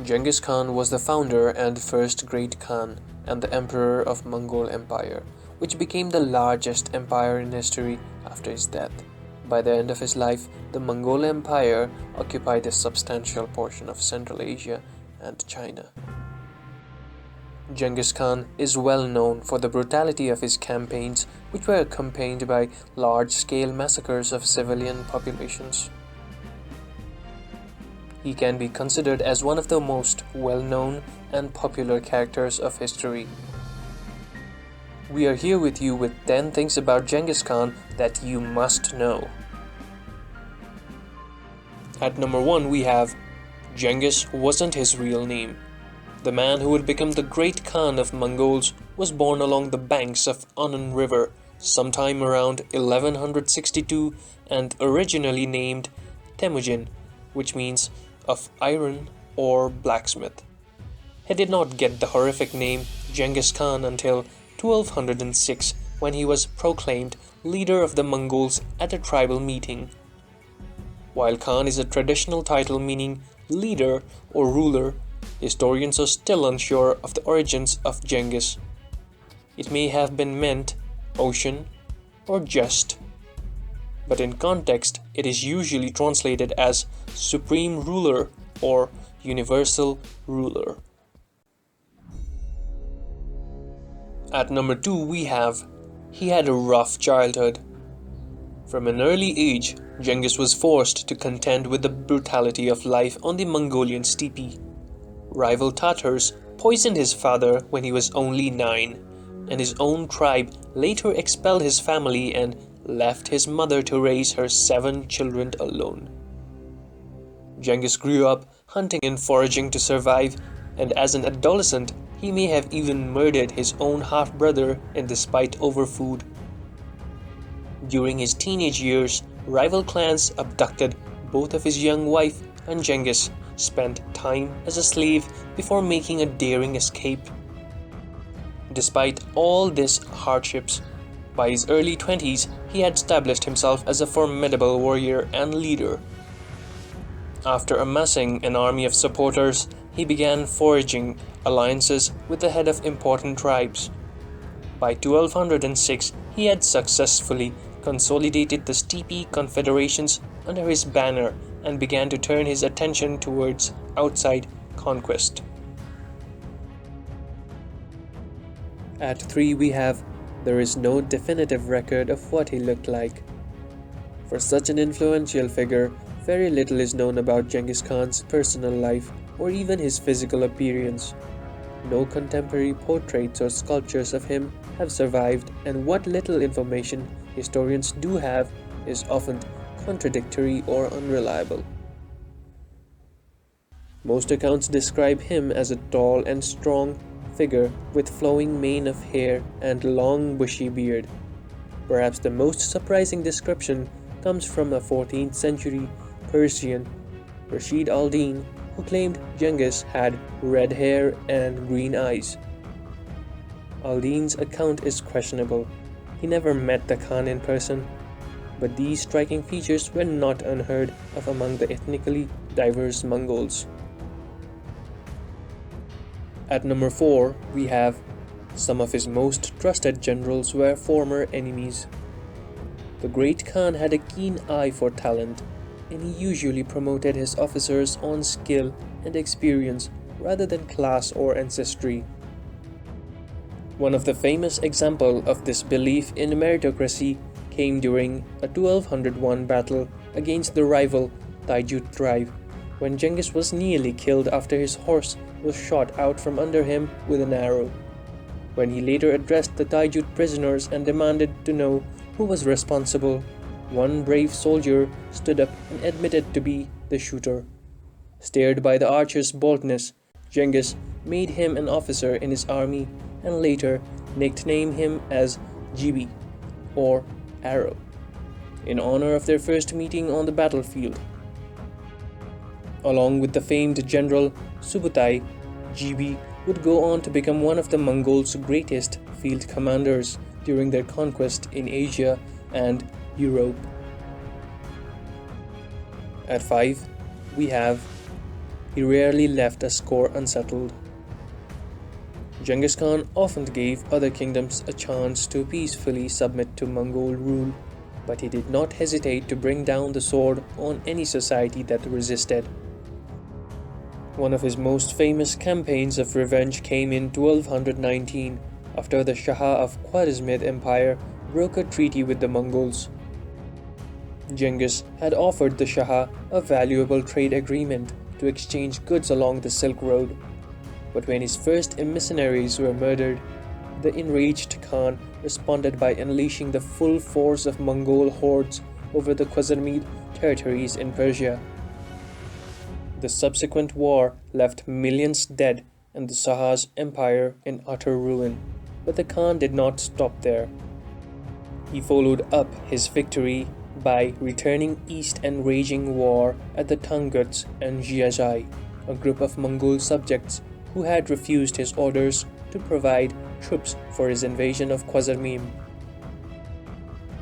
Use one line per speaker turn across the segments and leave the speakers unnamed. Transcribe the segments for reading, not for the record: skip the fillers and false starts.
Genghis Khan was the founder and first great Khan and the emperor of Mongol Empire, which became the largest empire in history after his death. By the end of his life, the Mongol Empire occupied a substantial portion of Central Asia and China. Genghis Khan is well known for the brutality of his campaigns, which were accompanied by large-scale massacres of civilian populations. He can be considered as one of the most well-known and popular characters of history. We are here with you with 10 things about Genghis Khan that you must know. At number 1 we have Genghis wasn't his real name. The man who would become the great Khan of Mongols was born along the banks of Anan River sometime around 1162 and originally named Temujin, which means of iron or blacksmith. He did not get the horrific name Genghis Khan until 1206 when he was proclaimed leader of the Mongols at a tribal meeting. While Khan is a traditional title meaning leader or ruler, historians are still unsure of the origins of Genghis. It may have been meant ocean or just, but in context it is usually translated as supreme ruler or universal ruler. At number 2 we have he had a rough childhood. From an early age, Genghis was forced to contend with the brutality of life on the Mongolian steppe. Rival Tatars poisoned his father when he was only 9, and his own tribe later expelled his family and left his mother to raise her 7 children alone. Genghis grew up hunting and foraging to survive, and as an adolescent, he may have even murdered his own half-brother in despite over food. During his teenage years, rival clans abducted both of his young wife, and Genghis spent time as a slave before making a daring escape. Despite all these hardships, by his early 20s, he had established himself as a formidable warrior and leader. After amassing an army of supporters, he began forging alliances with the head of important tribes. By 1206, he had successfully consolidated the steppe confederations under his banner and began to turn his attention towards outside conquest. At 3 we have there is no definitive record of what he looked like. For such an influential figure, very little is known about Genghis Khan's personal life or even his physical appearance. No contemporary portraits or sculptures of him have survived, and what little information historians do have is often contradictory or unreliable. Most accounts describe him as a tall and strong figure with flowing mane of hair and long bushy beard. Perhaps the most surprising description comes from a 14th century Persian, Rashid al-Din, who claimed Genghis had red hair and green eyes. Al-Din's account is questionable. He never met the Khan in person, but these striking features were not unheard of among the ethnically diverse Mongols. At number 4, we have some of his most trusted generals were former enemies. The great Khan had a keen eye for talent, and he usually promoted his officers on skill and experience rather than class or ancestry. One of the famous examples of this belief in meritocracy came during a 1201 battle against the rival Taijut tribe, when Genghis was nearly killed after his horse was shot out from under him with an arrow. When he later addressed the Taijut prisoners and demanded to know who was responsible, one brave soldier stood up and admitted to be the shooter. Stirred by the archer's boldness, Genghis made him an officer in his army and later nicknamed him as Gibi, or Arrow, in honor of their first meeting on the battlefield. Along with the famed general Subutai, Gibi would go on to become one of the Mongols' greatest field commanders during their conquest in Asia and Europe. At 5, we have he rarely left a score unsettled. Genghis Khan often gave other kingdoms a chance to peacefully submit to Mongol rule, but he did not hesitate to bring down the sword on any society that resisted. One of his most famous campaigns of revenge came in 1219, after the Shah of Khwarezmid Empire broke a treaty with the Mongols. Genghis had offered the Shah a valuable trade agreement to exchange goods along the Silk Road, but when his first emissaries were murdered, the enraged Khan responded by unleashing the full force of Mongol hordes over the Khwarezmid territories in Persia. The subsequent war left millions dead and the Shah's empire in utter ruin, but the Khan did not stop there. He followed up his victory by returning east and waging war at the Tanguts and Jiazhai, a group of Mongol subjects who had refused his orders to provide troops for his invasion of Khwarezmim.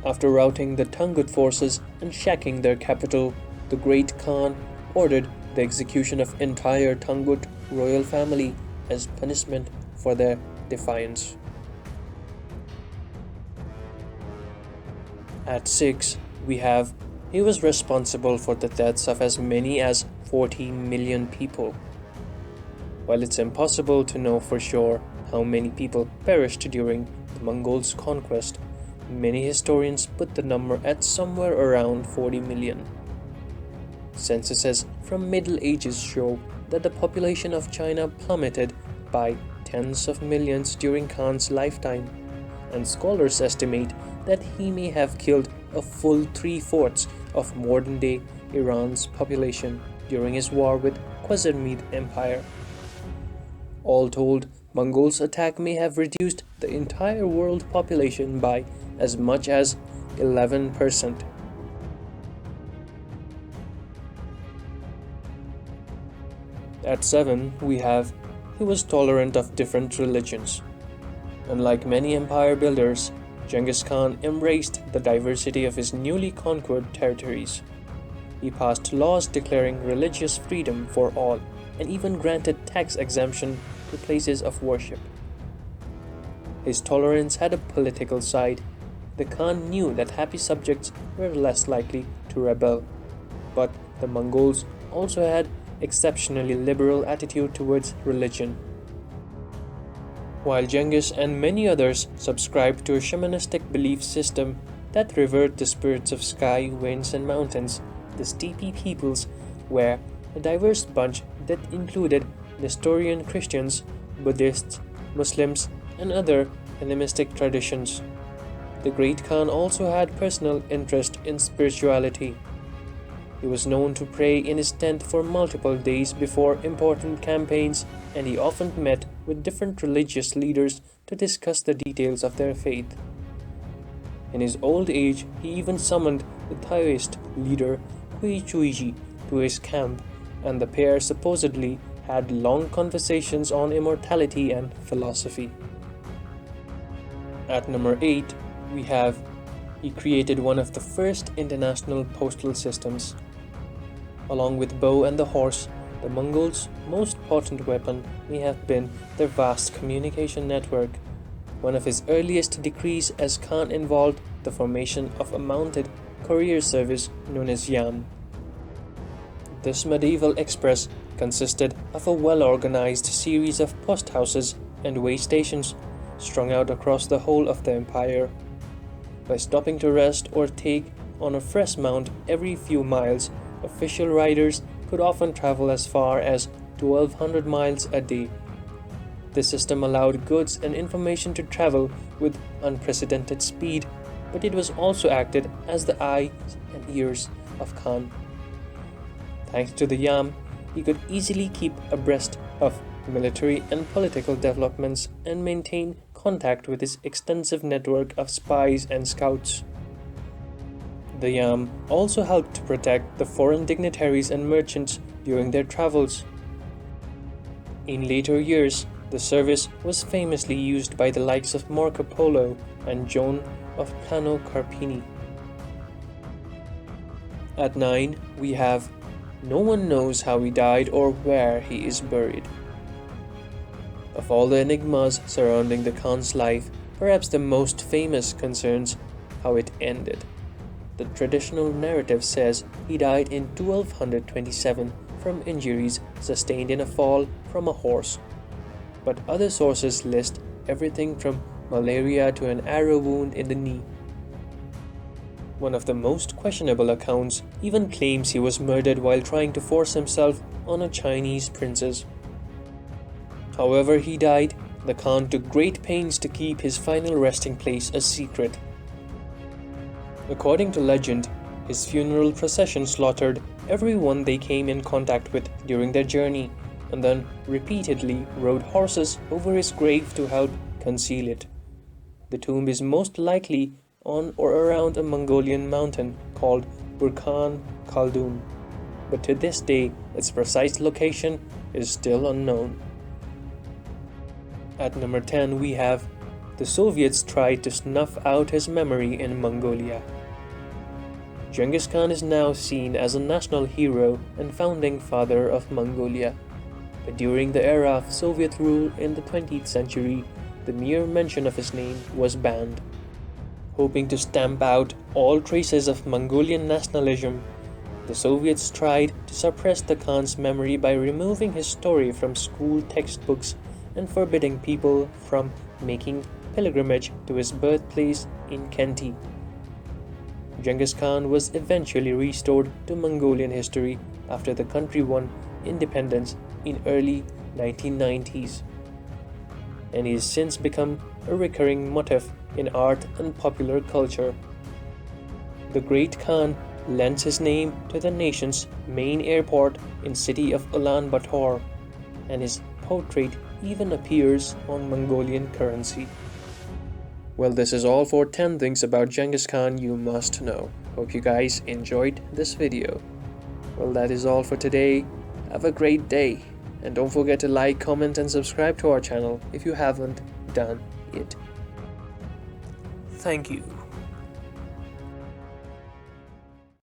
After routing the Tangut forces and sacking their capital, the great Khan ordered the execution of entire Tangut royal family as punishment for their defiance. At 6, he was responsible for the deaths of as many as 40 million people. While it's impossible to know for sure how many people perished during the Mongols' conquest, many historians put the number at somewhere around 40 million. Censuses from Middle Ages show that the population of China plummeted by tens of millions during Khan's lifetime, and scholars estimate that he may have killed a full 3/4 of modern-day Iran's population during his war with Khwarezmid Empire. All told, Mongols' attack may have reduced the entire world population by as much as 11%. At 7, he was tolerant of different religions. Unlike many empire builders, Genghis Khan embraced the diversity of his newly conquered territories. He passed laws declaring religious freedom for all and even granted tax exemption to places of worship. His tolerance had a political side. The Khan knew that happy subjects were less likely to rebel, but the Mongols also had exceptionally liberal attitude towards religion. While Genghis and many others subscribed to a shamanistic belief system that revered the spirits of sky, winds, and mountains, the steppe peoples were a diverse bunch that included Nestorian Christians, Buddhists, Muslims, and other animistic traditions. The Great Khan also had personal interest in spirituality. He was known to pray in his tent for multiple days before important campaigns, and he often met with different religious leaders to discuss the details of their faith. In his old age, he even summoned the Taoist leader Hui Chuiji to his camp, and the pair supposedly had long conversations on immortality and philosophy. At number 8, he created one of the first international postal systems. Along with bow and the horse, the Mongols' most potent weapon may have been their vast communication network. One of his earliest decrees as Khan involved the formation of a mounted courier service known as Yam. This medieval express consisted of a well-organized series of post houses and way stations strung out across the whole of the empire. By stopping to rest or take on a fresh mount every few miles, official riders could often travel as far as 1,200 miles a day. This system allowed goods and information to travel with unprecedented speed, but it was also acted as the eyes and ears of Khan. Thanks to the Yam, he could easily keep abreast of military and political developments and maintain contact with his extensive network of spies and scouts. The Yam also helped to protect the foreign dignitaries and merchants during their travels. In later years, the service was famously used by the likes of Marco Polo and Joan of Plano Carpini. At 9, no one knows how he died or where he is buried. Of all the enigmas surrounding the Khan's life, perhaps the most famous concerns how it ended. The traditional narrative says he died in 1227 from injuries sustained in a fall from a horse, but other sources list everything from malaria to an arrow wound in the knee. One of the most questionable accounts even claims he was murdered while trying to force himself on a Chinese princess. However he died, the Khan took great pains to keep his final resting place a secret. According to legend, his funeral procession slaughtered everyone they came in contact with during their journey, and then repeatedly rode horses over his grave to help conceal it. The tomb is most likely on or around a Mongolian mountain called Burkhan Khaldun, but to this day its precise location is still unknown. At number 10 we have the Soviets tried to snuff out his memory in Mongolia. Genghis Khan is now seen as a national hero and founding father of Mongolia, but during the era of Soviet rule in the 20th century, the mere mention of his name was banned. Hoping to stamp out all traces of Mongolian nationalism, the Soviets tried to suppress the Khan's memory by removing his story from school textbooks and forbidding people from making pilgrimage to his birthplace in Khenti. Genghis Khan was eventually restored to Mongolian history after the country won independence in early 1990s, and he has since become a recurring motif in art and popular culture. The great Khan lends his name to the nation's main airport in city of Ulaanbaatar, and his portrait even appears on Mongolian currency. Well, this is all for 10 things about Genghis Khan you must know. Hope you guys enjoyed this video. Well, that is all for today. Have a great day, and don't forget to like, comment and subscribe to our channel if you haven't done it. Thank you.